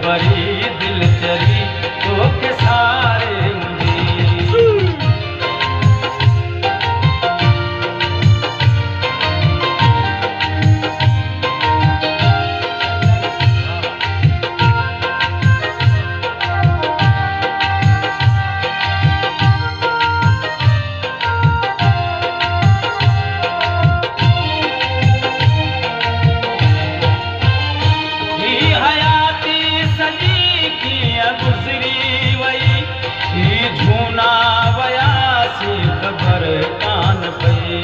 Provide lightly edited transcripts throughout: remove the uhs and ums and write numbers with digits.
अजबरी दिल चरी तो के सारे मुझे। गुजरी वही झूना वयासी खबर कान पई।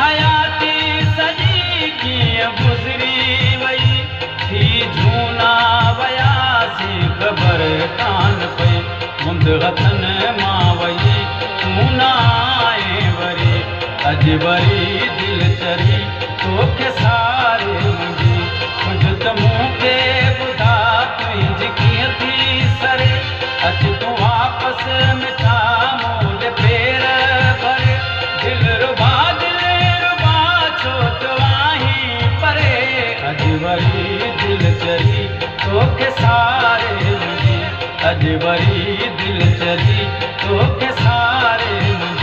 हयाती सजी कीअं गुजरी वही झूना वयासी खबर कान पई। मुंद हथन मां वही मुना वरी अजबरी दिल चरी तोखे सारे मुंहिंजी। कुझु त मूंखे ॿुधा तुंहिंजी कीअं थी सरे। अच तूं वापसि मिठा मूल पेर भरे। दिल रुबा छो थियो आहीं परे। अजबरी दिल चरी तोखे सारे मुंहिंजी। अजबरी दिल चरी तोखे सारे मुंहिंजी।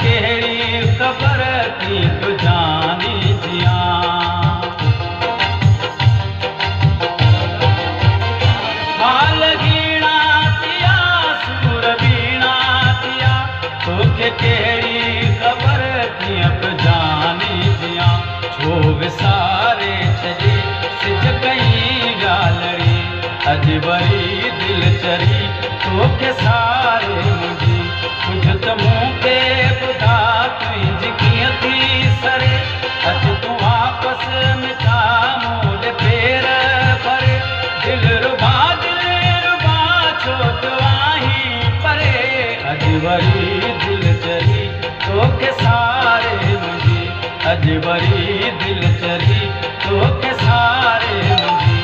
केड़ी खबर थी तू जानी जिया। हाल गीणा थिया सूर बीणा थिया तोखे केड़ी खबर थी तू जानी जिया। छो विसारे छॾे सिज कई ॻाल्हि। अजबरी दिल चरी तोखे सारे मुंहिंजी। कुझु त मूंखे ॿुधा तुंहिंजी कीअं थी सरे। अच तूं वापसि मिठा मूल पेर भरे। दिल रुबा छो थियो आहीं परे। अजबरी दिल चरी तोखे सारे मुंहिंजी। अजबरी दिल चरी तोखे सारे मुंहिंजी।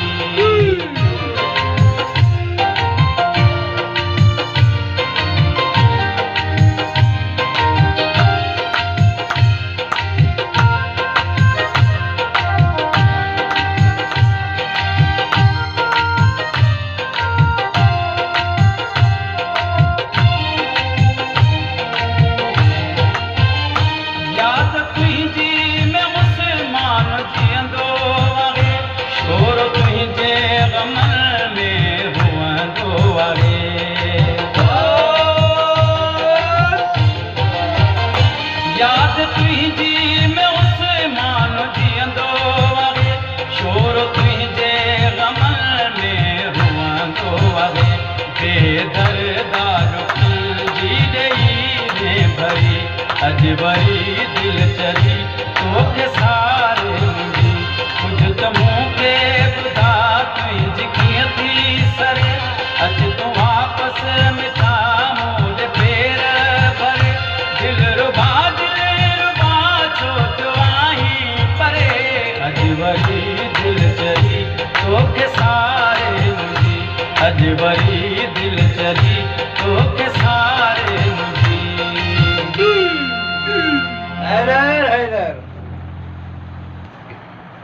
अजबरी दिल चरी तोखे सारे मुंहिंजी। कुझु त मूंखे ॿुधा तुंहिंजी कीअं थी सरे। अच तूं वापसि मिठा मूल पेर भरे। दिल रुबा छो थियो आहीं परे। अजबरी दिल चरी तोखे सारे मुंहिंजी। अजबरी दिल चरी तोखे सारे मुंहिंजी।